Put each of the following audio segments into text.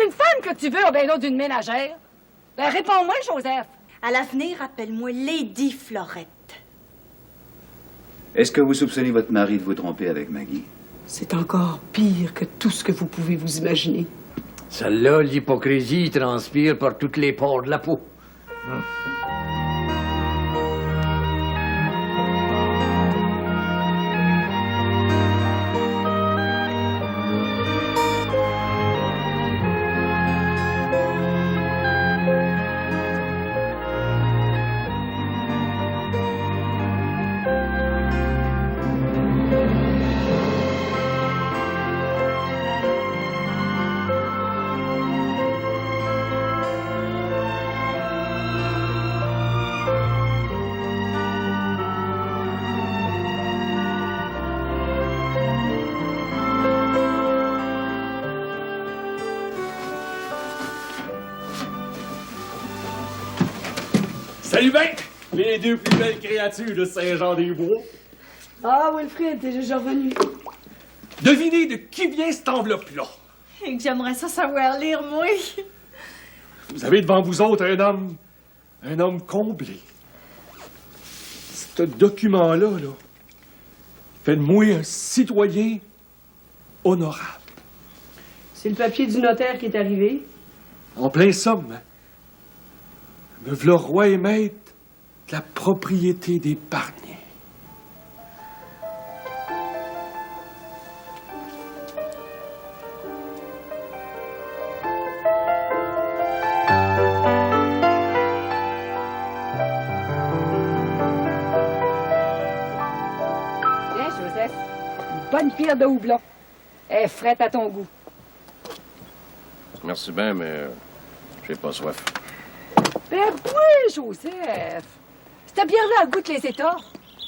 C'est une femme que tu veux ou bien l'autre d'une ménagère? Ben, réponds-moi, Joseph. À l'avenir, appelle-moi Lady Florette. Est-ce que vous soupçonnez votre mari de vous tromper avec Maggie? C'est encore pire que tout ce que vous pouvez vous imaginer. Celle-là, l'hypocrisie transpire par toutes les pores de la peau. Salut ben! Les deux plus belles créatures de Saint-Jean-des-Bois. Ah, Wilfrid, t'es déjà revenu. Devinez de qui vient cette enveloppe-là. Et que j'aimerais ça savoir lire, moi. Vous avez devant vous autres un homme comblé. Ce document-là, fait de moi un citoyen honorable. C'est le papier du notaire qui est arrivé. En plein somme. Me v'là roi et maître de la propriété des Barniers. Tiens, Joseph, une bonne pierre de houblon. Elle est frette à ton goût. Merci bien, mais j'ai pas soif. Ben oui, Joseph. Cette bière-là, elle goûte les États.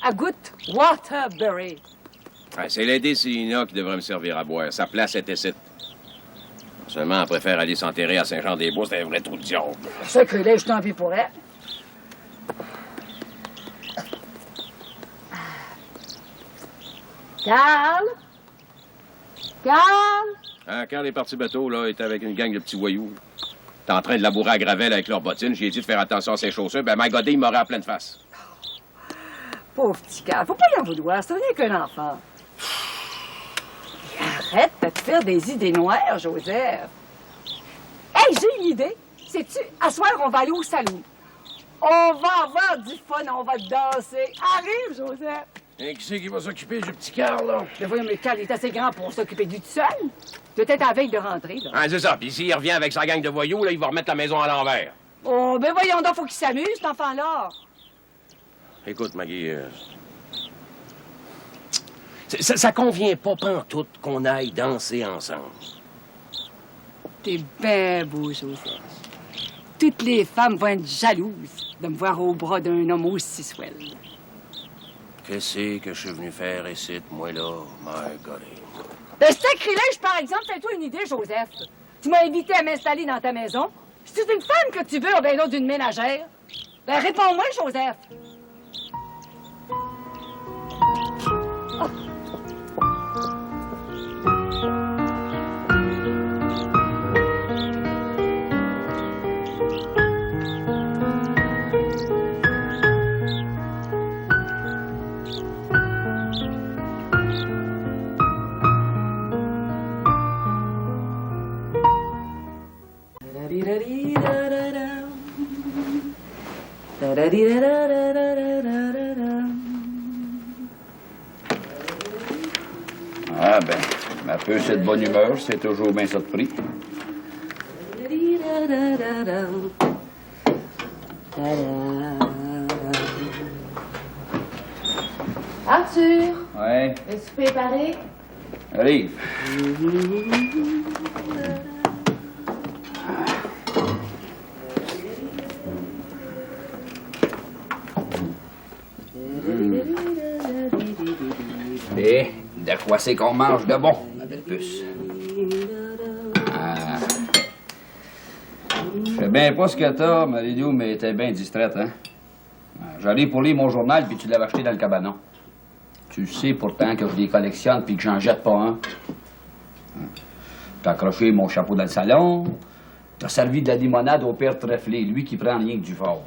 Elle goûte Waterbury. Ah, c'est Lady Sina qui devrait me servir à boire. Sa place est ici. Seulement, elle préfère aller s'enterrer à Saint-Jean-des-Bois. C'est un vrai trou de diable. Sacré-là, je t'en prie pour elle. Carl? Carl? Ah, quand les partis bateaux, là, étaient avec une gang de petits voyous. T'es en train de labourer à Gravel avec leurs bottines. J'ai dit de faire attention à ses chaussures. Ben, my God, il m'aurait à pleine face. Pauvre petit Carl, faut pas y en vouloir. C'est rien qu'un enfant. Arrête de te faire des idées noires, Joseph. Hey, j'ai une idée. Sais-tu, à soir, on va aller au salon. On va avoir du fun, on va danser. Arrive, Joseph. Et qui c'est qui va s'occuper du petit Carl, là? Mais voyons, mais Carl est assez grand pour s'occuper du tout seul. Peut-être à la veille de rentrer, là. Ah, c'est ça. Puis s'il revient avec sa gang de voyous, là, il va remettre la maison à l'envers. Oh, ben voyons donc, faut qu'il s'amuse, cet enfant-là. Écoute, Maggie, ça convient pas pantoute qu'on aille danser ensemble. T'es bien beau, Joseph. Toutes les femmes vont être jalouses de me voir au bras d'un homme aussi swell. Qu'est-ce que je suis venu faire ici, moi, là? My God. De sacrilège, par exemple, fais-toi une idée, Joseph. Tu m'as invité à m'installer dans ta maison. Si c'est une femme que tu veux ou bien l'autre d'une ménagère, ben réponds-moi, Joseph. Oh. Ah ben, ma peu cette bonne humeur, c'est toujours bien ça de prix. Arthur, Ouais, est-ce préparé? arrive. Et de quoi c'est qu'on mange de bon, ma belle puce? Ah. Je sais bien pas ce que t'as, Marie-Lou, mais t'es bien distraite, hein? J'allais pour lire mon journal, puis tu l'avais acheté dans le cabanon. Tu sais pourtant que je les collectionne, puis que j'en jette pas un. T'as accroché mon chapeau dans le salon. T'as servi de la limonade au père Trèflé, lui qui prend rien que du fort.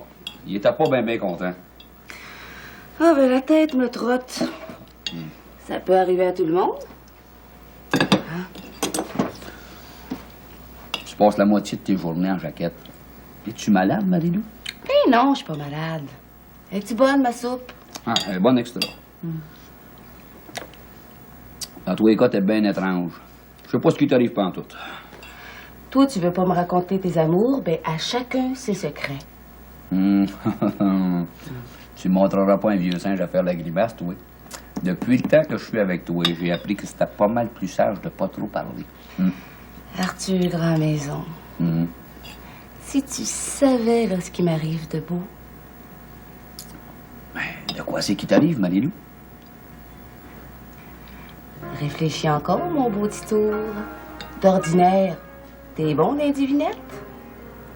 Il était pas bien content. Ah, ben la tête me trotte. Ça peut arriver à tout le monde. Tu passes la moitié de tes journées en jaquette. Es-tu malade, Marilou? Eh non, je suis pas malade. Es-tu bonne, ma soupe? Ah, elle est bonne extra. Dans tous les cas, t'es bien étrange. Je sais pas ce qui t'arrive pas en tout. Toi, tu veux pas me raconter tes amours? Ben, à chacun ses secrets. Tu me montreras pas un vieux singe à faire la grimace, toi. Depuis le temps que je suis avec toi, j'ai appris que c'était pas mal plus sage de pas trop parler. Arthur Grand Maison. Si tu savais là, ce qui m'arrive de beau. De quoi c'est qui t'arrive, Marilou? Réfléchis encore, mon beau petit tour. D'ordinaire, t'es bon dans les devinettes?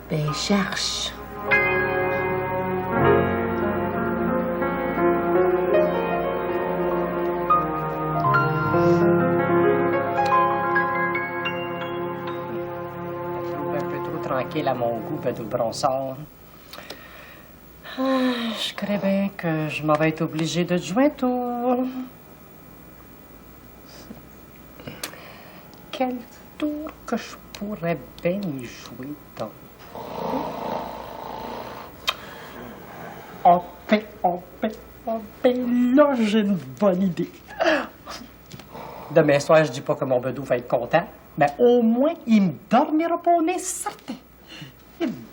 Ben, cherche. Tranquille à mon goût, tout le bronçard. Je crois bien que je m'en vais être obligée de te jouer un tour. Quel tour que je pourrais bien y jouer donc? Oh ben, là, j'ai une bonne idée. Demain soir, je dis pas que mon bedou va être content, mais au moins, il me dormira pas au nez certain.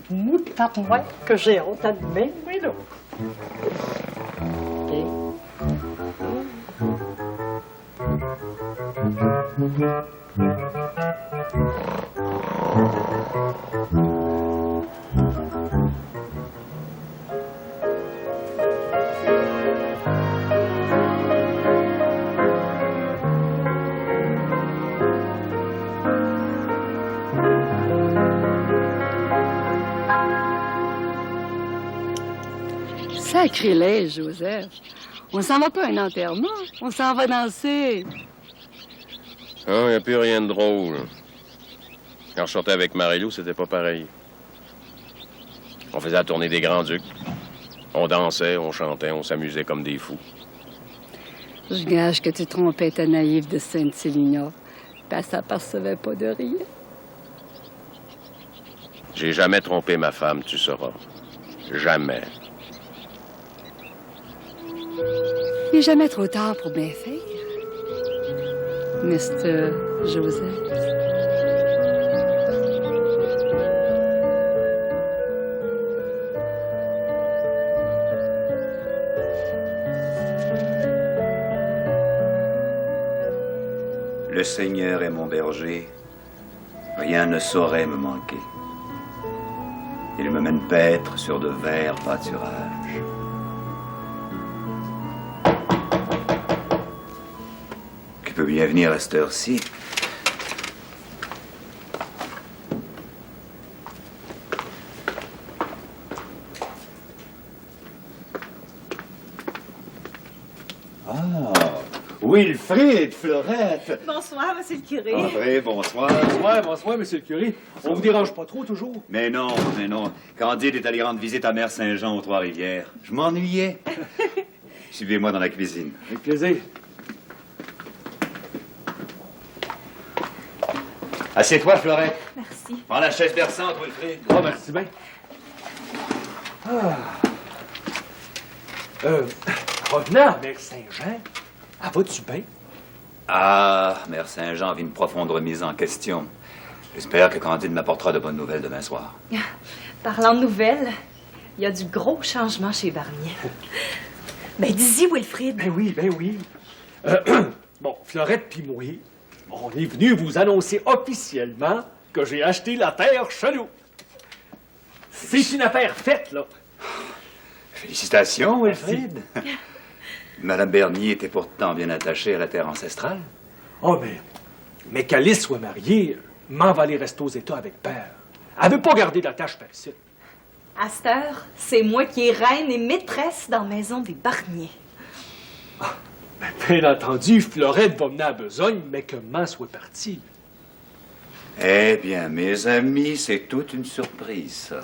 Moutarde-moi que j'ai honte à demain, oui, là. OK. Sacrilège, Joseph. On s'en va pas à un enterrement. On s'en va danser. Ah, il n'y a plus rien de drôle. Quand je sortais avec Marilou, c'était pas pareil. On faisait la tournée des Grands-Ducs. On dansait, on chantait, on s'amusait comme des fous. Je gage que tu trompais ta naïve de Sainte-Célina. Puis elle s'apercevait pas de rien. J'ai jamais trompé ma femme, tu sauras. Jamais. Il n'est jamais trop tard pour bien faire. Mr. Joseph. Le Seigneur est mon berger, rien ne saurait me manquer. Il me mène paître sur de verts pâturages. Tu peux bien venir à cette heure-ci. Wilfrid, Fleurette. Bonsoir, monsieur le curé. André, bonsoir. Bonsoir, monsieur le curé. On vous dérange pas trop, toujours? Mais non. Candide est allé rendre visite à Mère Saint-Jean aux Trois-Rivières. Je m'ennuyais. Suivez-moi dans la cuisine. Avec plaisir. Assieds-toi, Fleurette. Merci. Prends la chaise berçante, Wilfrid. Oh, merci bien. Revenant à Mère Saint-Jean, vas-tu bien? Ah, Mère Saint-Jean vit une profonde remise en question. J'espère que Candide m'apportera de bonnes nouvelles demain soir. Parlant de nouvelles, il y a du gros changement chez Barnier. Ben, dis-y, Wilfrid. Ben oui. Bon, Fleurette puis moi, on est venu vous annoncer officiellement que j'ai acheté la terre chez nous. C'est une affaire faite, là. Félicitations, Wilfrid. Madame Bernier était pourtant bien attachée à la terre ancestrale. Oh, mais qu'Alice soit mariée, m'en va aller rester aux États avec père. Elle veut pas garder d'attache par ici. À cette heure, c'est moi qui est reine et maîtresse dans la maison des Barnier. Bien entendu, Fleurette va mener à besogne, mais que m'en soit partie. Eh bien, mes amis, c'est toute une surprise, ça.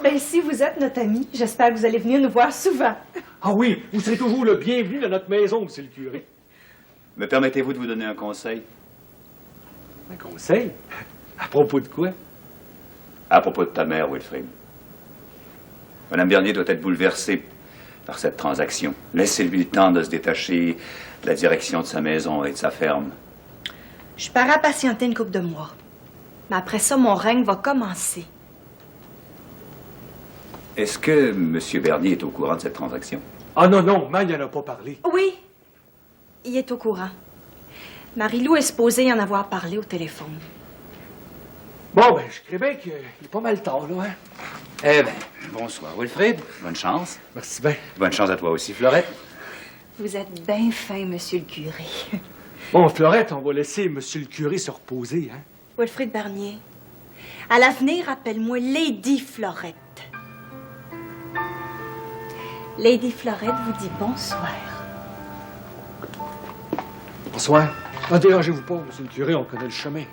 Ben, si vous êtes notre ami, j'espère que vous allez venir nous voir souvent. Ah oui, vous serez toujours le bienvenu dans notre maison, monsieur le curé. Me permettez-vous de vous donner un conseil? Un conseil? À propos de quoi? À propos de ta mère, Wilfrid. Madame Bernier doit être bouleversée par cette transaction. Laissez-lui le temps de se détacher de la direction de sa maison et de sa ferme. Je pars à patienter une couple de mois. Mais après ça, mon règne va commencer. Est-ce que M. Bernier est au courant de cette transaction? Ah non, non, Magne n'en a pas parlé. Oui, il est au courant. Marie-Lou est supposée y en avoir parlé au téléphone. Bon, ben, je crée bien qu'il est pas mal tard, là, hein? Eh bien, bonsoir, Wilfrid. Bonne chance. Merci bien. Bonne chance à toi aussi, Florette. Vous êtes bien fin, monsieur le curé. Bon, Florette, on va laisser monsieur le curé se reposer, hein? Wilfrid Bernier, à l'avenir, appelle-moi Lady Florette. Lady Florette vous dit bonsoir. Bonsoir. Ne dérangez-vous pas, monsieur le curé, on connaît le chemin.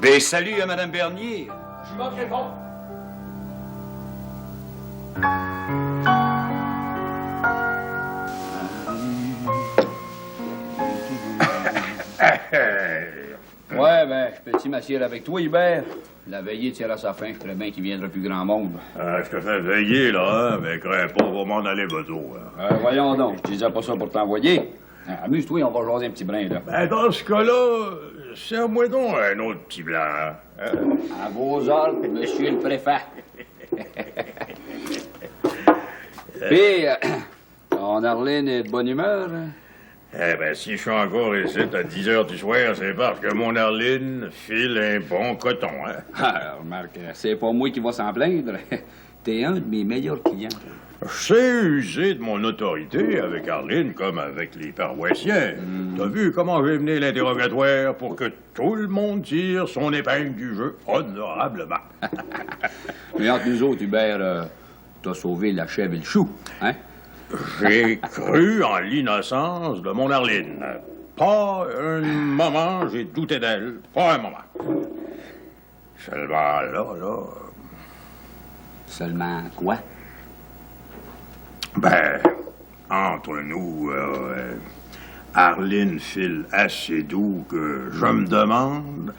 Ben, salut à Madame Bernier. Je manquerai pas. Ouais, ben, je peux-tu m'assieds avec toi, Hubert? La veillée tire à sa fin. Je ferais bien qu'il viendra plus grand monde. Je te fais veiller, là, hein, mais crains pas pour m'en aller bateau. Voyons donc, je disais pas ça pour t'envoyer. Amuse-toi, on va jaser un petit brin, là. Ben, dans ce cas-là, serre-moi donc un autre petit blanc. Hein? À vos ordres, monsieur le préfet. Puis, ton Arlene est de bonne humeur, hein? Eh ben, si je suis encore ici à 10 heures du soir, c'est parce que mon Arline file un bon coton, hein? Ah, remarque, c'est pas moi qui va s'en plaindre. T'es un de mes meilleurs clients. Je sais user de mon autorité avec Arline comme avec les paroissiens. T'as vu comment j'ai mené l'interrogatoire pour que tout le monde tire son épingle du jeu honorablement? Mais entre nous autres, Hubert, t'as sauvé la chèvre et le chou, hein? J'ai cru en l'innocence de mon Arline. Pas un moment j'ai douté d'elle. Pas un moment. Seulement là... Seulement quoi? Ben, entre nous, Arline file assez doux que je me demande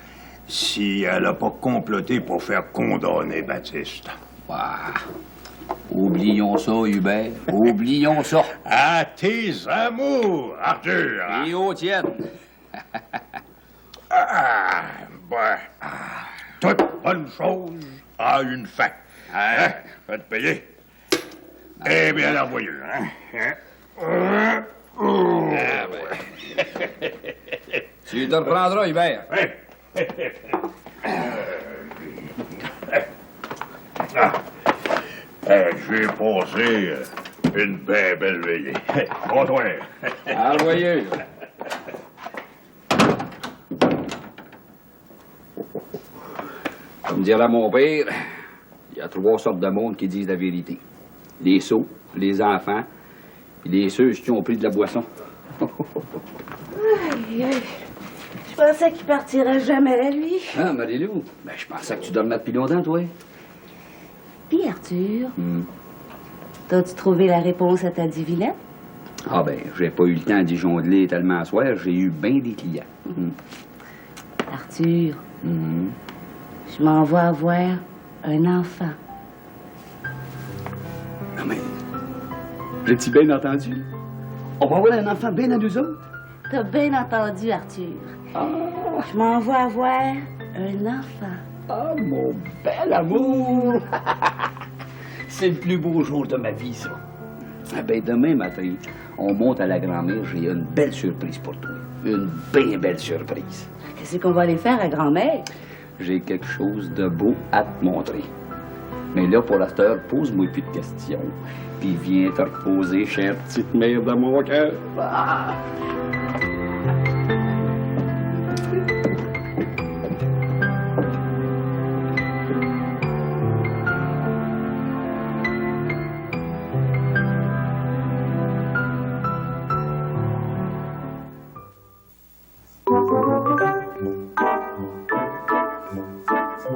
si elle a pas comploté pour faire condamner Baptiste. Bah, oublions ça, Hubert. Oublions ça. À tes amours, Arthur! Hein? Et aux tiennes. Toute bonne chose a une fin. Hein? Va te payer. Eh bien, l'envoyeux, hein? Tu te reprendras, Hubert. J'ai passé une bien belle veillée. Bonsoir. Envoyez. Comme dirait mon père, il y a 3 sortes de monde qui disent la vérité. Les sots, les enfants, et les ceux qui ont pris de la boisson. Je pensais qu'il partirait jamais, lui. Ah, Marie-Lou, ben, je pensais que tu dormais depuis longtemps, toi. Puis, Arthur, t'as-tu trouvé la réponse à ta devinette? Ah, ben, j'ai pas eu le temps d'y jongler tellement à soir, j'ai eu bien des clients. Arthur, je m'en vais avoir un enfant. Non, mais. J'ai-tu bien entendu? On va avoir un enfant bien à nous autres? T'as bien entendu, Arthur. Je m'en vais avoir un enfant. Ah, mon bel amour! C'est le plus beau jour de ma vie, ça. Ah ben, demain matin, on monte à la grand-mère, j'ai une belle surprise pour toi. Une bien belle surprise. Qu'est-ce qu'on va aller faire à grand-mère? J'ai quelque chose de beau à te montrer. Mais là, pour la heure, pose-moi plus de questions. Puis viens te reposer, chère petite mère de mon cœur. Ah! Puis,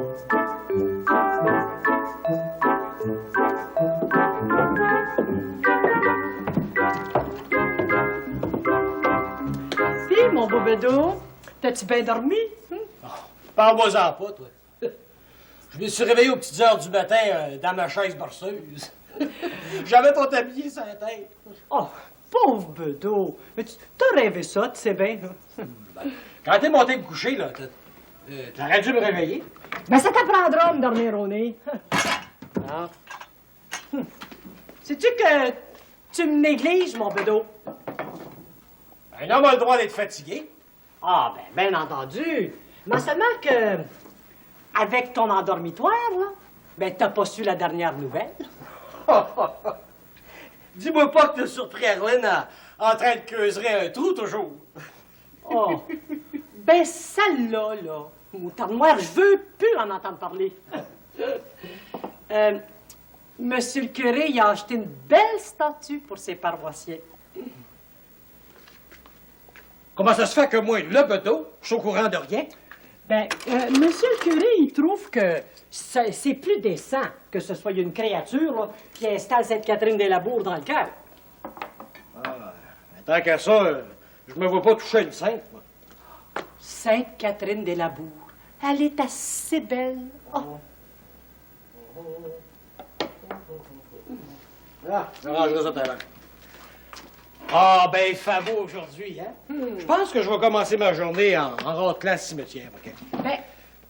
mon beau Bedo, t'as-tu bien dormi? Parle-moi-en pas, toi. Je me suis réveillé aux petites heures du matin dans ma chaise berceuse. J'avais ton tablier sur la tête. Oh, pauvre Bedo. Mais t'as rêvé ça, tu sais bien. Quand t'es monté me coucher, là, t'aurais dû me réveiller. Ben, ça t'apprendra à me dormir au nez. Ah. Sais-tu que tu me négliges, mon Bedo? Un homme a le droit d'être fatigué. Ah, ben, bien entendu. Mais seulement que, avec ton endormitoire, là, ben, t'as pas su la dernière nouvelle. Dis-moi pas que t'as surpris Arlene en train de creuser un trou, toujours. Oh, ben, celle-là, là, moutarde noire, je veux plus en entendre parler. Monsieur le curé, il a acheté une belle statue pour ses paroissiens. Comment ça se fait que moi, le Bedeau, je suis au courant de rien? Ben, monsieur le curé, il trouve que c'est plus décent que ce soit une créature, là, qui installe Sainte-Catherine-des-Labours dans le cœur. Tant qu'à ça, je me vois pas toucher une sainte, moi. Sainte-Catherine-des-Labours, elle est assez belle. Oh. Ah, j'arrangerai ça tout à l'heure. Ah, ben, il fait beau aujourd'hui, hein? Je pense que je vais commencer ma journée en raclant le cimetière, OK? Ben,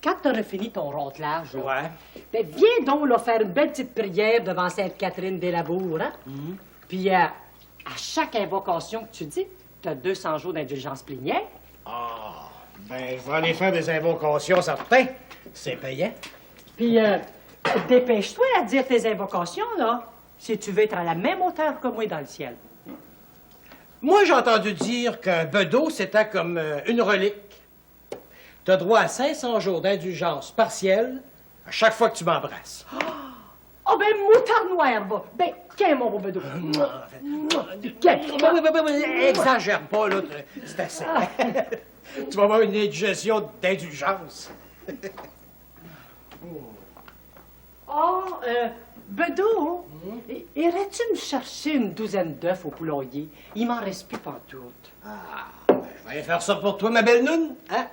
quand t'auras fini ton rontelage, là, Ouais. ben, viens donc là, faire une belle petite prière devant Sainte-Catherine-des-Labours, hein? Puis, à chaque invocation que tu dis, t'as 200 jours d'indulgence plénière. Ah, ben, je vais aller faire des invocations, certain. C'est payant. Puis, dépêche-toi à dire tes invocations, là, si tu veux être à la même hauteur que moi dans le ciel. Moi, j'ai entendu dire qu'un bedeau, c'était comme une relique. T'as droit à 500 jours d'indulgence partielle à chaque fois que tu m'embrasses. Oh, ben, moutarde noire, va. Ben, qu'est mon beau bedeau? Exagère pas, là. C'est assez. Tu vas avoir une indigestion d'indulgence. Oh, Bedeau, irais-tu me chercher une douzaine d'œufs au poulailler? Il m'en reste plus pantoute. Ah, ben, je vais aller faire ça pour toi, ma belle noune, hein?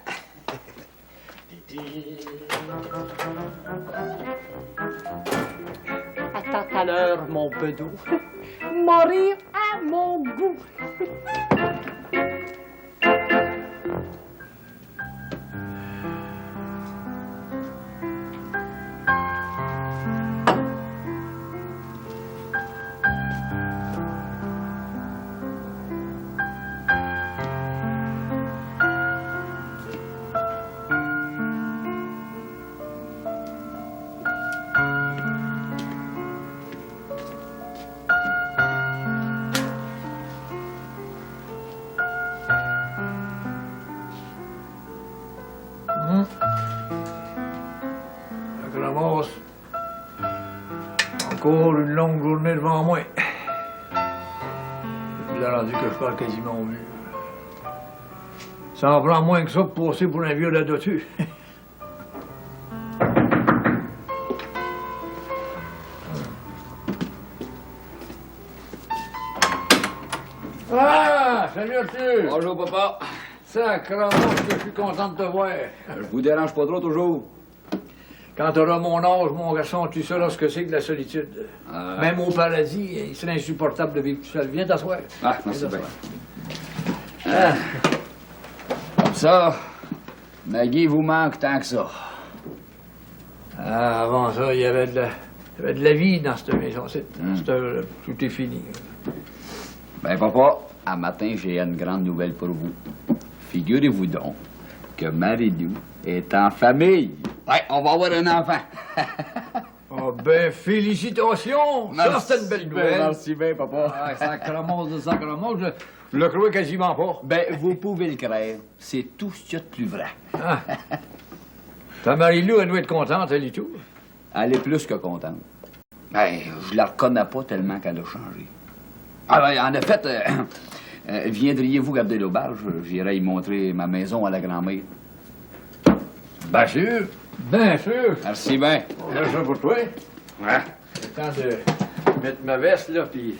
Attends tout à l'heure, mon Bedeau. Mourir à mon goût. Je ramasse. Encore une longue journée devant moi. Il a rendu que je parle quasiment au mur. Ça en prend moins que ça pour passer pour un vieux là-dessus. Ah! Salut Arthur! Bonjour, papa. Sacrement que je suis content de te voir. Je vous dérange pas trop, toujours? Quand tu auras mon âge, mon garçon, tu sauras ce que c'est que la solitude. Même au paradis, il serait insupportable de vivre tout seul. Viens t'asseoir. Ah, merci Viens bien. Ah. Comme ça, Maggie vous manque tant que ça. Ah, avant ça, il y avait de la vie dans cette maison. Tout est fini. Ben, papa, un matin, j'ai une grande nouvelle pour vous. Figurez-vous donc que Marie-Lou est en famille. Ouais, on va avoir un enfant. Oh, ben, félicitations! Ça, c'est une belle nouvelle. Merci bien, papa. Ah, sacrement de sacrement, je le crois quasiment pas. Ben, vous pouvez le croire. C'est tout ce qu'il y a de plus vrai. Ah. Ta Marie-Lou, elle doit être contente, elle et tout. Elle est plus que contente. Ben, je la reconnais pas tellement qu'elle a changé. Ah, ben, en effet, viendriez-vous garder l'auberge? J'irai y montrer ma maison à la grand-mère. Bien sûr. Bien sûr. Merci bien. On a ça pour toi. Ouais. C'est temps de mettre ma veste, là, puis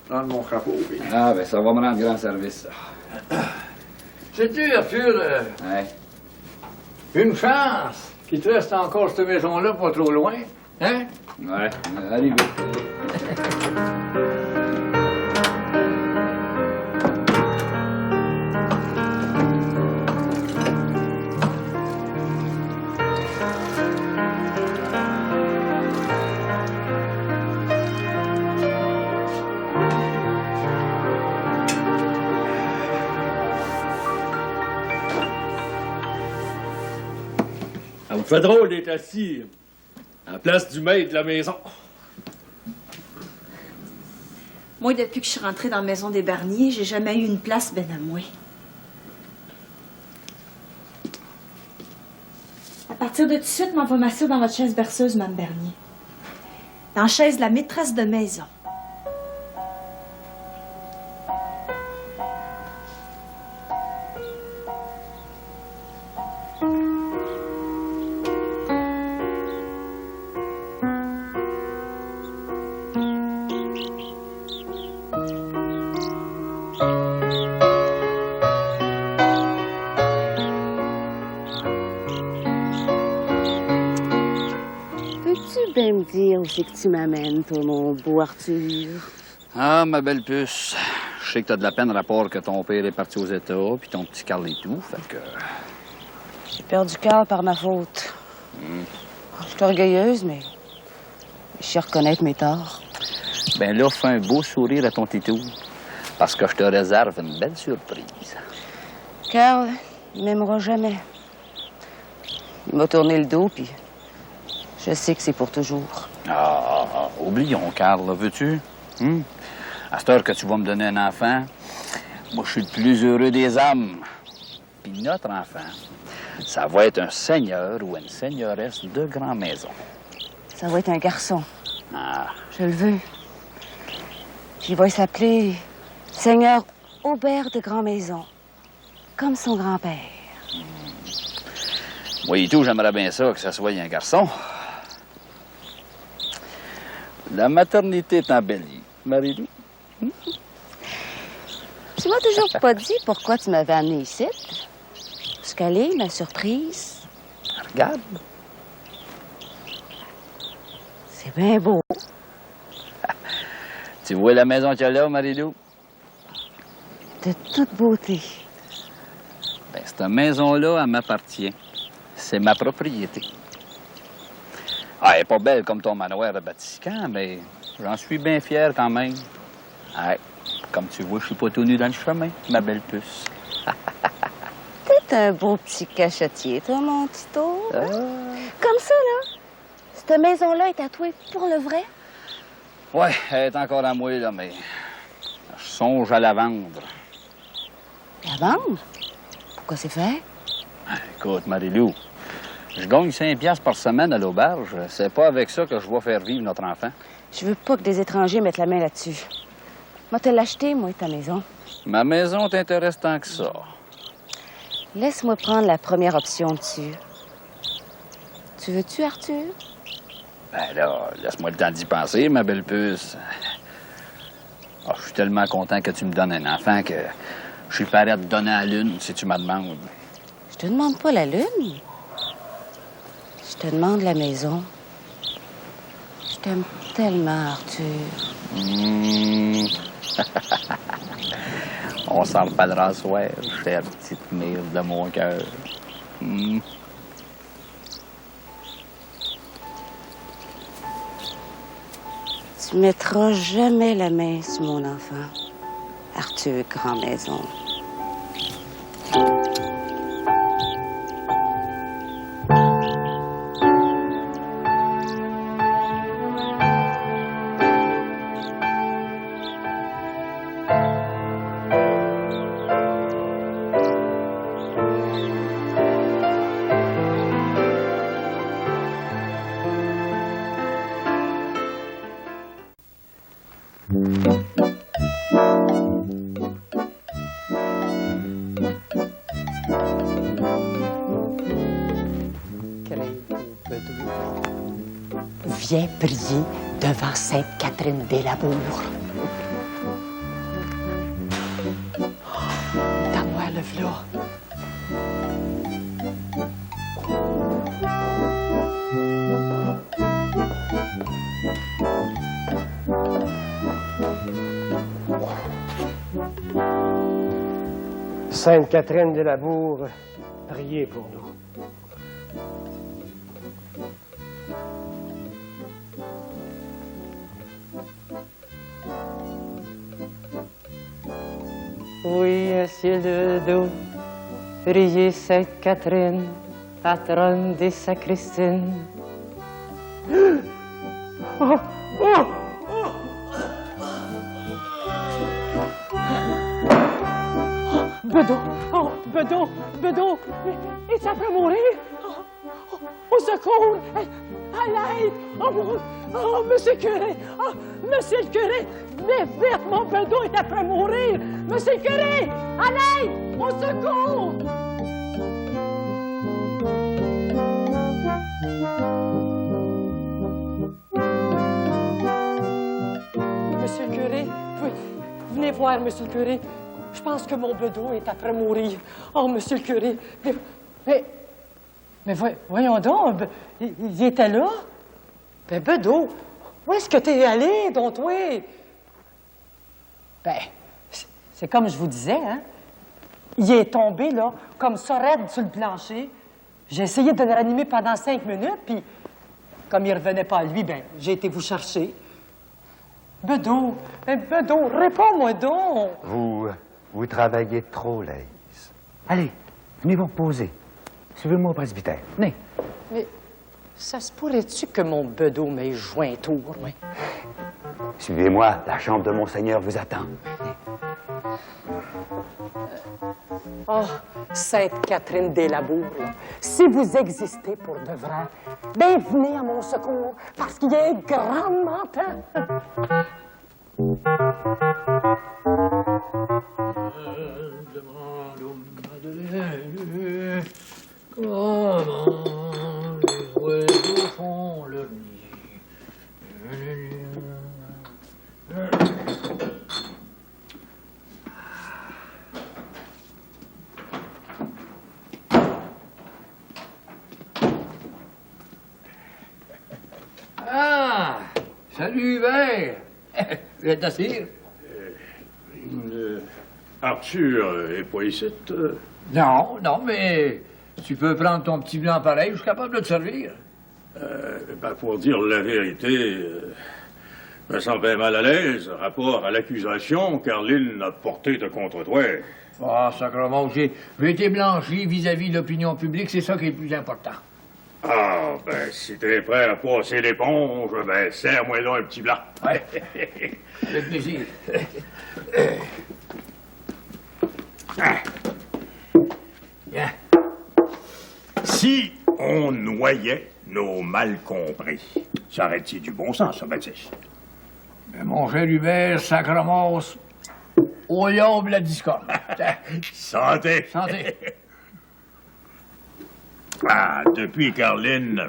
prendre mon chapeau. Puis... Ah, ben ça va me rendre grand service, ça. Sais-tu, Arthur, Ouais. une chance qu'il te reste encore cette maison-là pas trop loin, hein? Ouais, allez vite. Ça me fait drôle d'être assis à la place du maître de la maison. Moi, depuis que je suis rentrée dans la maison des Berniers, j'ai jamais eu une place ben à moi. À partir de tout de suite, m'en va m'asseoir dans votre chaise berceuse, Mme Bernier. Dans la chaise de la maîtresse de maison. Peux-tu bien me dire où c'est que tu m'amènes, toi, mon beau Arthur? Ah, ma belle puce. Je sais que t'as de la peine rapport que ton père est parti aux États, puis ton petit Carl et tout, fait que... J'ai perdu Carl par ma faute. Je suis orgueilleuse, mais je sais reconnaître mes torts. Ben là, fais un beau sourire à ton titou, parce que je te réserve une belle surprise. Carl, il m'aimera jamais. Il m'a tourné le dos, puis je sais que c'est pour toujours. Oublions, Carl, là, veux-tu? À cette heure que tu vas me donner un enfant, moi, je suis le plus heureux des hommes. Puis notre enfant, ça va être un seigneur ou une seigneuresse de grande maison. Ça va être un garçon. Ah. Je le veux. Puis il va s'appeler Seigneur Aubert de Grand Maison, comme son grand-père. Moi et tout, j'aimerais bien ça, que ça soit un garçon. La maternité est embellie, Marie-Lou. Tu m'as toujours pas dit pourquoi tu m'avais amené ici. Jusqu'à est ma surprise. Regarde. C'est bien beau. Tu vois la maison qu'il y a là, Marie-Lou? De toute beauté. Ben, cette maison-là, elle m'appartient. C'est ma propriété. Ah, elle n'est pas belle comme ton manoir de Batiscan, mais j'en suis bien fier quand même. Ouais, comme tu vois, je suis pas tout nu dans le chemin, ma belle puce. T'es un beau petit cachetier, toi, mon Tito. Comme ça, là. Cette maison-là est à toi pour le vrai? Ouais, elle est encore à moi, là, mais je songe à la vendre. La vendre? Pourquoi c'est fait? Écoute, Marie-Lou, je gagne 5 piastres par semaine à l'auberge. C'est pas avec ça que je vais faire vivre notre enfant. Je veux pas que des étrangers mettent la main là-dessus. Moi, te l'acheter, moi, ta maison. Ma maison t'intéresse tant que ça. Laisse-moi prendre la première option dessus. Tu veux-tu, Arthur? Ben là, laisse-moi le temps d'y penser, ma belle puce. Ah, je suis tellement content que tu me donnes un enfant que je suis prêt à te donner à la lune si tu me demandes. Je te demande pas la lune. Je te demande la maison. Je t'aime tellement, Arthur. On s'en reparlera ce soir, chère petite mère de mon cœur. Tu mettras jamais la main sur mon enfant, Arthur Grand Maison. Bedeau, viens prier devant Sainte-Catherine des Labours. Ta moi, le v'là. Sainte-Catherine des Labours, priez pour nous. Oui, ciel de dos, priez Sainte-Catherine, patronne des sacristines. Oh, oh. Bedeau, oh, Bedeau, Bedeau, il s'est mourir. Oh, au secours, à l'aide, oh, monsieur le curé, oh, monsieur le curé, mais vite, mon Bedeau est après mourir. Monsieur le curé, à l'aide, au secours. Monsieur le curé, venez voir, monsieur le curé. Je pense que mon Bedeau est après mourir. Oh, monsieur le curé, mais voyons donc, il était là. Ben, Bedeau, où est-ce que t'es allé, donc, toi? Ben, c'est comme je vous disais, hein. Il est tombé, là, comme ça, raide sur le plancher. J'ai essayé de le ranimer pendant 5 minutes, puis comme il revenait pas à lui, ben, j'ai été vous chercher. Bedeau, Bedeau, réponds-moi donc. Vous travaillez trop, Laïs. Allez, venez vous reposer. Suivez-moi au presbytère. Venez. Mais ça se pourrait-tu que mon Bedeau m'ait joint un tour, oui? Suivez-moi, la chambre de Monseigneur vous attend. Oh, Sainte-Catherine des Labours, si vous existez pour de vrai, ben venez à mon secours, parce qu'il est grandement temps. Comment les oiseaux font leur nid. Ah! Salut, Hubert! Vous êtes assis? Arthur est pas ici? Non, mais tu peux prendre ton petit blanc pareil, je suis capable de te servir. Pour dire la vérité, je me sens bien mal à l'aise, rapport à l'accusation qu'Arline a portée de contre toi. Ah, sacrément, j'ai été blanchi vis-à-vis de l'opinion publique, c'est ça qui est le plus important. Ah, si t'es prêt à passer l'éponge, serre-moi donc un petit blanc. Ouais, avec plaisir. Bien. Si on noyait nos mal compris, ça aurait-il du bon sens, ça, Baptiste? Mais mon cher Hubert, sacrement, au yombe la discorde. Santé! Santé! Depuis qu'Arline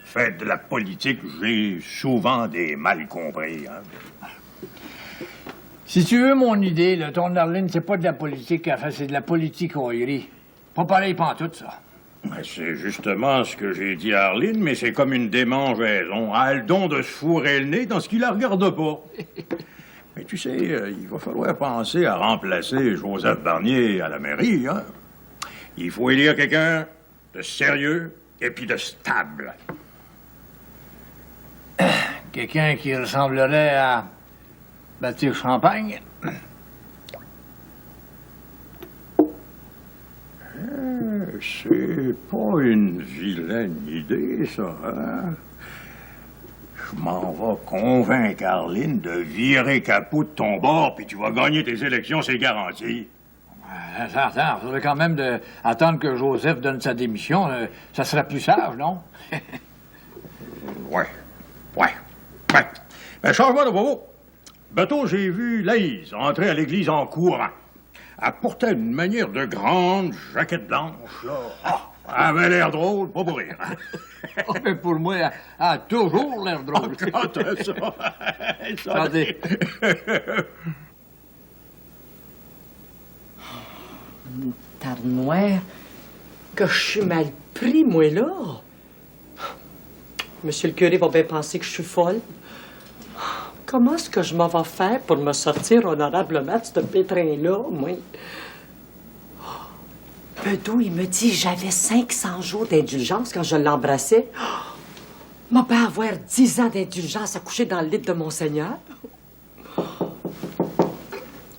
fait de la politique, j'ai souvent des mal compris. Hein. Si tu veux mon idée, là, ton Arline, c'est pas de la politique qu'elle fait, c'est de la politique-oillerie. Pas pareil pantoute, ça. C'est justement ce que j'ai dit à Arline, mais c'est comme une démangeaison. Elle a le don de se fourrer le nez dans ce qui la regarde pas. Mais tu sais, il va falloir penser à remplacer Joseph Barnier à la mairie, hein. Il faut élire quelqu'un de sérieux et puis de stable. Quelqu'un qui ressemblerait à Baptiste Champagne. C'est pas une vilaine idée, ça, hein? Je m'en vais convaincre Arline de virer capot de ton bord, puis tu vas gagner tes élections, c'est garanti. Attends, il faudrait quand même attendre que Joseph donne sa démission. Ça serait plus sage, non? Ouais. Changement de propos. Bientôt, j'ai vu Laïs entrer à l'église en courant. Elle portait une manière de grande jaquette blanche, là. avait l'air drôle, pas pour rire. Hein? Oh, mais pour moi, elle a toujours l'air drôle. Quand ça? Attendez. Tarnoir, que je suis mal pris, moi, là. Monsieur le curé va bien penser que je suis folle. Comment est-ce que je m'en vais faire pour me sortir honorablement de ce pétrin-là, moi? Bedeau, il me dit que j'avais 500 jours d'indulgence quand je l'embrassais. M'a pas avoir 10 ans d'indulgence à coucher dans le lit de mon Seigneur.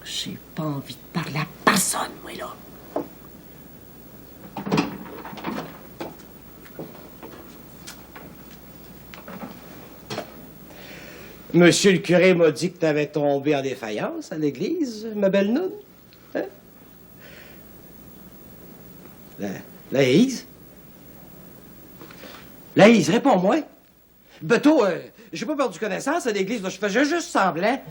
J'ai pas envie de parler à personne, moi, là. Monsieur le curé m'a dit que t'avais tombé en défaillance à l'église, ma belle noune. Hein? Laïs? Laïs, réponds-moi. Beto, j'ai pas perdu connaissance à l'église, là. Je faisais juste semblant.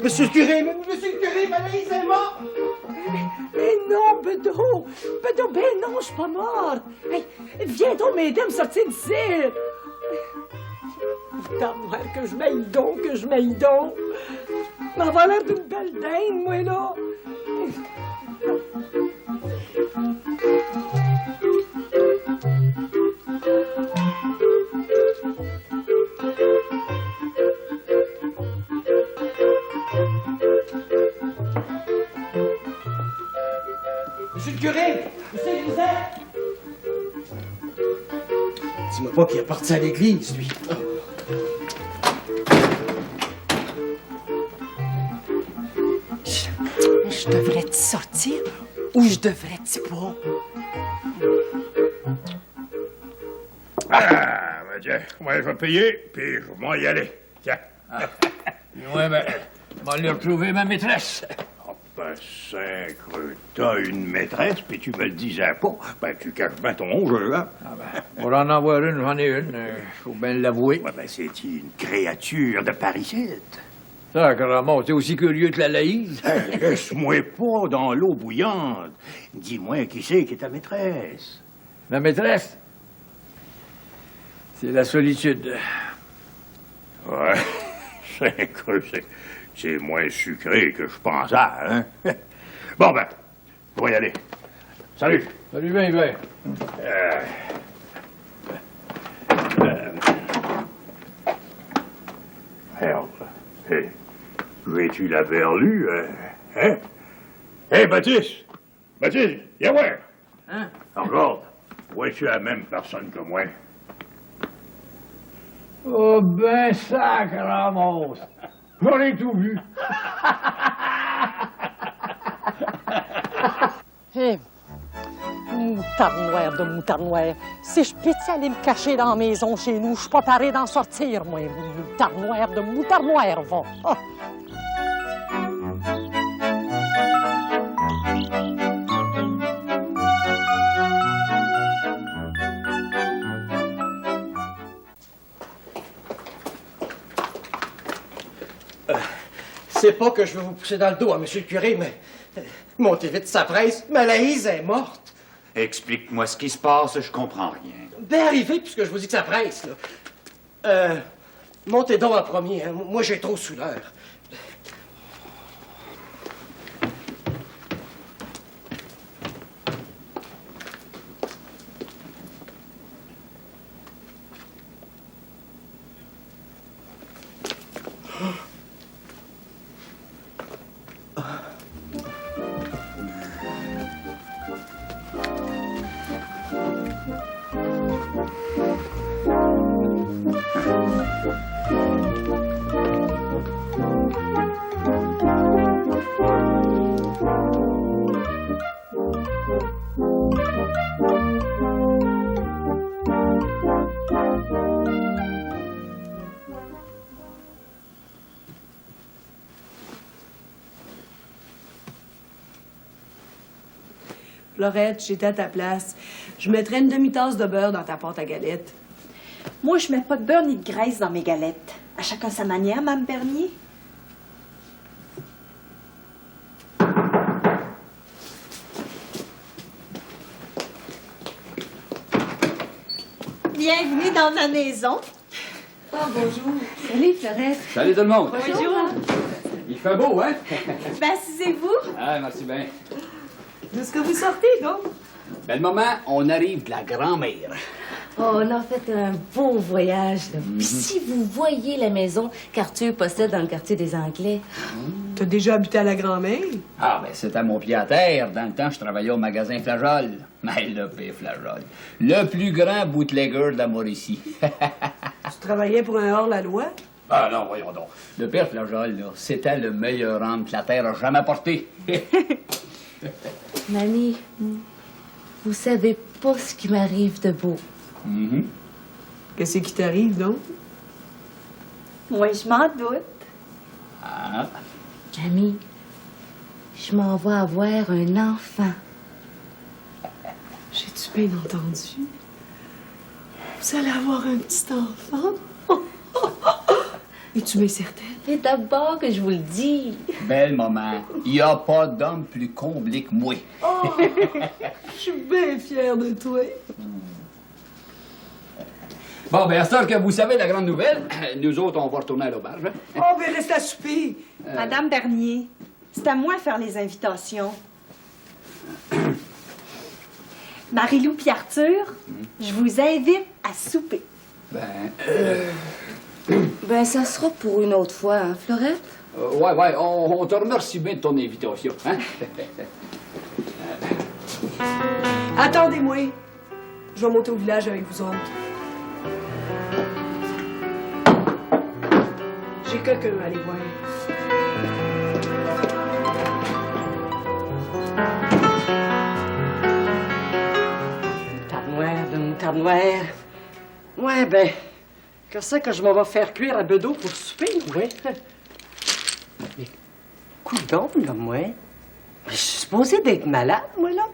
Monsieur le curé, ma Laïs est morte! Mais non, Bedeau! Bedeau, ben non, je suis pas morte! Hey, viens donc m'aider à me sortir d'ici! Tarnoir, que je m'aille donc! M'avoir l'air d'une belle dinde, moi, là! Monsieur le curé! Monsieur Lisette! Dis-moi pas qu'il est parti à l'église, lui. Je devrais-tu sortir ou je devrais-tu pas? Ah, ben tiens, moi, je vais payer, puis je vais y aller. Tiens. Ouais, ben, je vais aller retrouver ma maîtresse. Oh, ben, sacre, t'as une maîtresse, puis tu me le disais pas. Ben, tu caches bien ton jeu, hein? Ah ben, pour en avoir une, j'en ai une, faut bien l'avouer. Ouais, ben, c'est une créature de parisienne. Ça, carrément, t'es aussi curieux que la Laïse. Laisse-moi pas dans l'eau bouillante. Dis-moi qui c'est qui est ta maîtresse. Ma maîtresse? C'est la solitude. Ouais, c'est moins sucré que je pensais, hein? Bon, ben, on va y aller. Salut. Salut, bien, bien. Merde. Hey, veux-tu la verlue, hein? Hé, Baptiste! Baptiste, viens voir! Hein? Regarde, vois-tu la même personne que moi? Oh, ben, sacrament! J'en ai tout vu. Hé, moutarde noire. Si je peux aller me cacher dans la maison chez nous, je suis pas paré d'en sortir, moi. Moutarde noire, va. Ah. C'est pas que je veux vous pousser dans le dos, hein, monsieur le curé, mais... montez vite sa presse, ma Laïse est morte. Explique-moi ce qui se passe, je comprends rien. Ben arrivé, puisque je vous dis que ça presse, là. Montez donc en premier, hein. Moi, j'ai trop sous l'heure. Florette, j'étais à ta place. Je mettrais une demi-tasse de beurre dans ta pâte à galette. Moi, je mets pas de beurre ni de graisse dans mes galettes. À chacun sa manière, Mme Bernier. Bienvenue dans ma maison. Oh, bonjour. Salut, Florette. Salut tout le monde. Bonjour. Il fait beau, hein? Ben, assisez-vous. Ah, merci bien. D'où est-ce que vous sortez, donc? Ben, le moment, on arrive de la grand-mère. Oh, on a fait un beau voyage, là. Puis si vous voyez la maison qu'Arthur possède dans le quartier des Anglais... T'as déjà habité à la grand-mère? Ah, ben, c'était mon pied à terre. Dans le temps, je travaillais au magasin Flageol. Mais le pire Flageol. Le plus grand bootlegger de la Mauricie. Tu travaillais pour un hors-la-loi? Ah non, voyons donc. Le père Flageol, là, c'était le meilleur homme que la terre a jamais porté. Mamie, vous savez pas ce qui m'arrive de beau. Qu'est-ce qui t'arrive, donc? Moi, je m'en doute. Ah. Mamie, je m'en vais avoir un enfant. J'ai-tu bien entendu? Vous allez avoir un petit enfant? Es-tu bien certaine? Et d'abord que je vous le dis. Belle maman, il n'y a pas d'homme plus comblé que moi. Oh, je suis bien fière de toi. Bon, ben, à ce que vous savez la grande nouvelle, nous autres, on va retourner à l'auberge. Hein? Oh, ben reste à souper. Madame Bernier, c'est à moi de faire les invitations. Marie-Lou puis Arthur, je vous invite à souper. Ben, ça sera pour une autre fois, hein, Florette? Ouais, on te remercie bien de ton invitation. Hein? Attendez-moi. Je vais monter au village avec vous autres. J'ai quelqu'un à aller voir. Moutarde noire. Ouais, ben, qu'est-ce que je m'en vais faire cuire à Bedeau pour souper, ouais? Mais, coudonc, là, moi. Je suis supposée d'être malade, moi, là.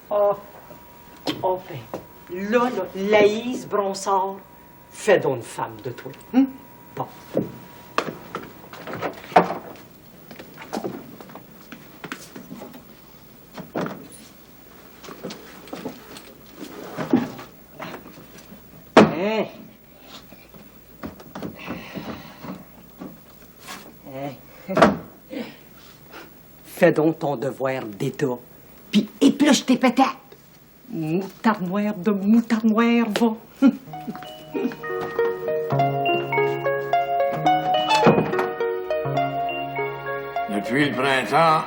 Oh, enfin, là, Laïs Bronsard, fais donc une femme de toi. Bon. Fais donc ton devoir d'État, puis épluche tes patates. Moutarde noire de moutarde noire, va. Depuis le printemps,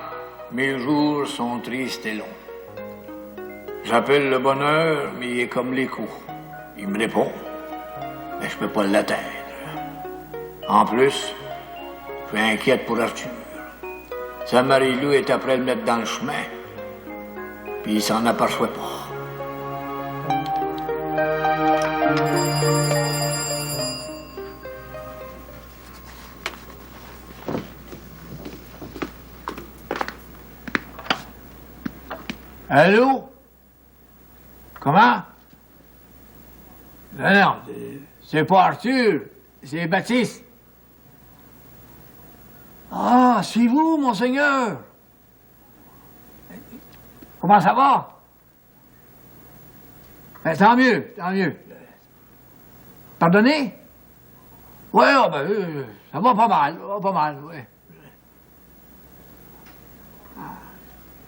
mes jours sont tristes et longs. J'appelle le bonheur, mais il est comme l'écho. Il me répond, mais je peux pas l'atteindre. En plus, je suis inquiète pour Arthur. Sa Marie-Lou est après le mettre dans le chemin, puis il s'en aperçoit pas. Allô? Comment? Non, c'est pas Arthur, c'est Baptiste. Ah, c'est vous, monseigneur. Comment ça va? Ben, tant mieux, tant mieux. Pardonnez? Oui, oh, ben, ça va pas mal, oui.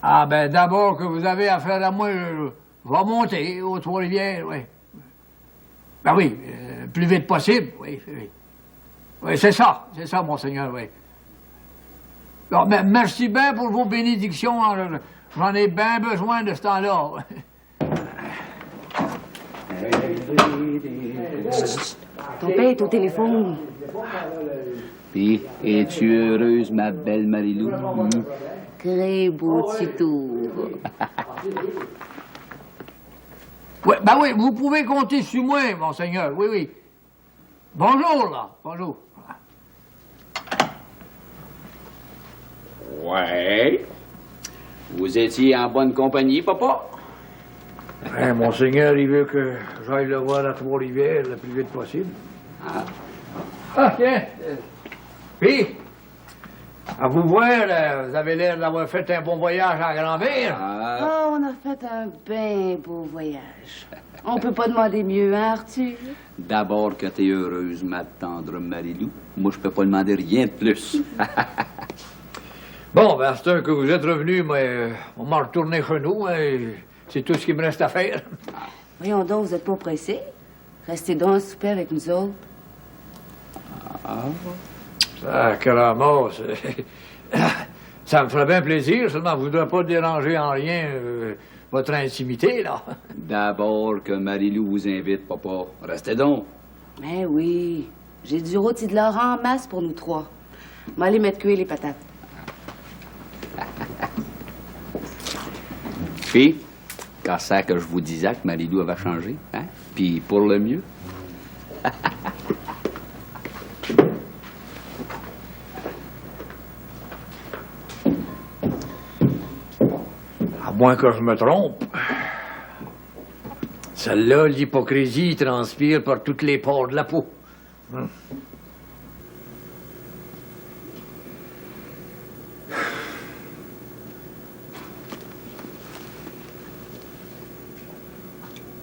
Ah, ben, d'abord que vous avez affaire à moi, je vais monter aux Trois-Rivières, oui. Ben oui, le plus vite possible, oui. Oui, c'est ça, monseigneur, oui. Bon, ben, merci bien pour vos bénédictions. J'en ai bien besoin de ce temps-là. Ton père est au téléphone. Puis, es-tu heureuse, ma belle Marie-Lou? Très beau petit tour. Oui, ben oui, vous pouvez compter sur moi, monseigneur, oui. Bonjour, là, bonjour. Ouais. Vous étiez en bonne compagnie, papa? Monseigneur, il veut que j'aille le voir à Trois-Rivières le plus vite possible. Ah, tiens. Puis, À vous voir, là, vous avez l'air d'avoir fait un bon voyage à la grand-mère. Oh, on a fait un bien beau voyage. On peut pas demander mieux, hein, Arthur? D'abord que t'es heureuse, ma tendre Marilou. Moi, je peux pas demander rien de plus. Bon, ben, c'est que vous êtes revenu, mais on m'a retourné chez nous, hein, c'est tout ce qu'il me reste à faire. Voyons donc, vous êtes pas pressés? Restez donc à souper avec nous autres. Sacrement, ça me ferait bien plaisir, seulement je ne voudrais pas déranger en rien votre intimité, là. D'abord que Marilou vous invite, papa. Restez donc. Ben oui, j'ai du rôti de l'or en masse pour nous trois. On va aller mettre cuire les patates. Puis, quand ça que je vous disais que Marilou avait changé, hein? Puis pour le mieux. À moins que je me trompe. Celle-là, l'hypocrisie transpire par toutes les pores de la peau.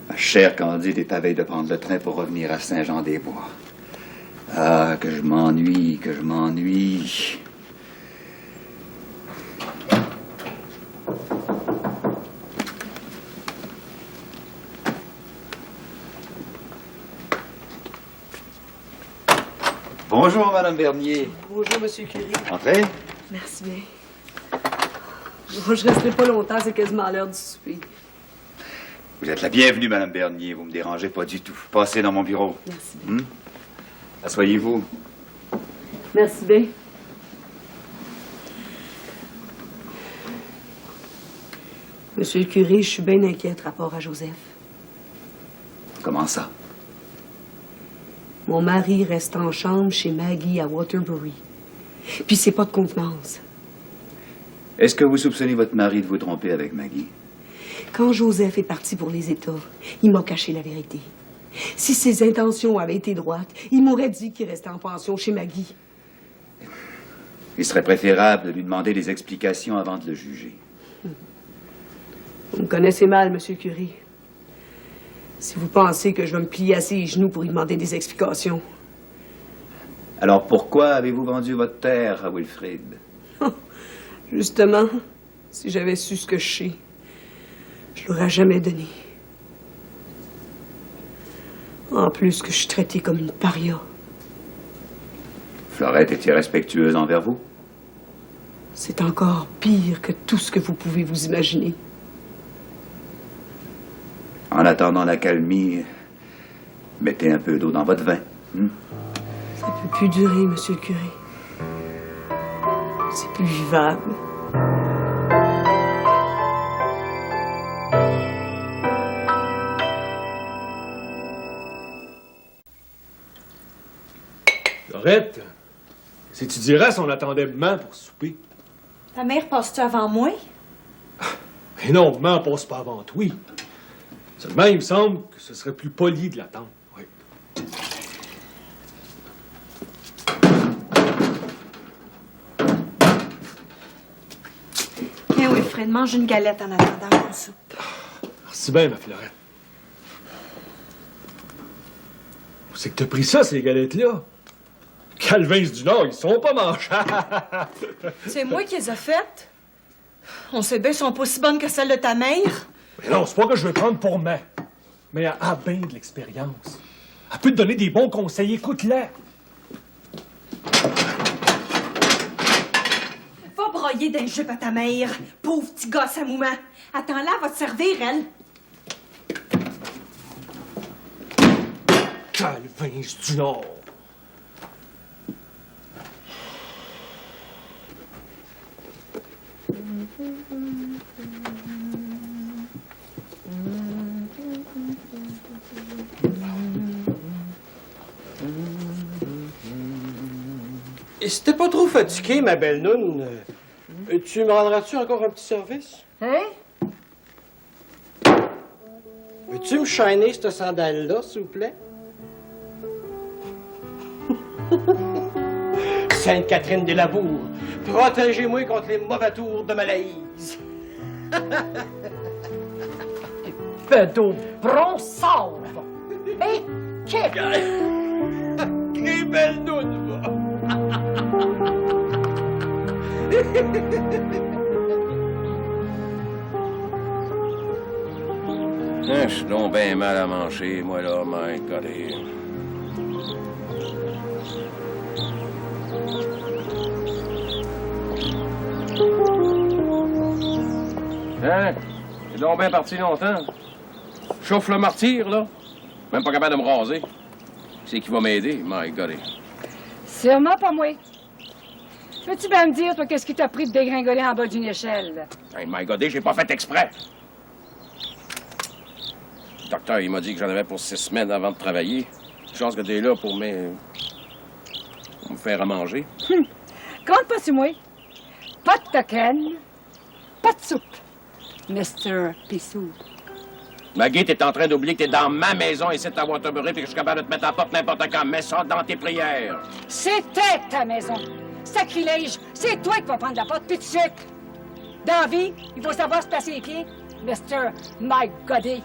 Ma chère Candide est à veille de prendre le train pour revenir à Saint-Jean-des-Bois. Ah, que je m'ennuie, que je m'ennuie. Bonjour, Madame Bernier. Bonjour, Monsieur Curie. Entrez. Merci bien. Bon, je resterai pas longtemps, c'est quasiment l'heure du souper. Vous êtes la bienvenue, Madame Bernier. Vous me dérangez pas du tout. Passez dans mon bureau. Merci. Asseyez-vous. Merci bien. Monsieur le curé, je suis bien inquiète rapport à Joseph. Comment ça? Mon mari reste en chambre chez Maggie à Waterbury. Puis c'est pas de contenance. Est-ce que vous soupçonnez votre mari de vous tromper avec Maggie? Quand Joseph est parti pour les États, il m'a caché la vérité. Si ses intentions avaient été droites, il m'aurait dit qu'il restait en pension chez Maggie. Il serait préférable de lui demander des explications avant de le juger. Vous me connaissez mal, Monsieur le curé. Si vous pensez que je vais me plier à ses genoux pour lui demander des explications. Alors pourquoi avez-vous vendu votre terre à Wilfrid? Justement, si j'avais su ce que je sais, je l'aurais jamais donné. En plus que je suis traitée comme une paria. Florette est irrespectueuse envers vous? C'est encore pire que tout ce que vous pouvez vous imaginer. En attendant l'accalmie, mettez un peu d'eau dans votre vin. Ça peut plus durer, Monsieur le curé. C'est plus vivable. Florette, si tu dirais si on attendait maman pour souper? Ta mère passe-tu avant moi? Mais non, maman passe pas avant toi. Seulement, il me semble que ce serait plus poli de l'attendre. Oui. Eh oui, Fred, mange une galette en attendant qu'on soupe. Merci bien, ma Florette. Où c'est que t'as pris ça, ces galettes-là? Calvins du Nord, ils sont pas mangeables. C'est moi qui les ai faites. On sait bien, elles sont pas aussi bonnes que celles de ta mère. Mais non, c'est pas que je veux prendre pour main. Mais elle a bien de l'expérience. Elle peut te donner des bons conseils. Écoute-la. Va broyer d'un jupe à ta mère, pauvre petit gosse à mouman. Attends-la, elle va te servir, elle. Calvins du Nord. Et si t'es pas trop fatigué, ma belle noune, tu me rendras-tu encore un petit service? Hein? Veux-tu me shiner cette sandale-là, s'il vous plaît? Sainte Catherine des Labours, protégez-moi contre les mauvais tours de Malaise. Bedeau bronçard. Et quel... Quelle belle noune, va! Je suis donc bien mal à manger, moi, là, my God. Hein? T'es donc bien parti longtemps. Chauffe le martyr, là. Même pas capable de me raser. C'est qui va m'aider, my God. Sûrement pas moi. Peux-tu bien me dire, toi, qu'est-ce qui t'a pris de dégringoler en bas d'une échelle? Hey, my God, j'ai pas fait exprès. Le docteur, il m'a dit que j'en avais pour 6 semaines avant de travailler. Chance que t'es là pour me faire à manger. Compte pas sur moi. Pas de token, pas de soupe. Mr. Pissou. Maggie, t'es en train d'oublier que t'es dans ma maison ici à Waterbury et que je suis capable de te mettre à la porte n'importe quand. Mets ça dans tes prières. C'était ta maison. Sacrilège, c'est toi qui vas prendre la porte tout de suite. Dans la vie, il faut savoir se placer les pieds. Mr. Mike Godet.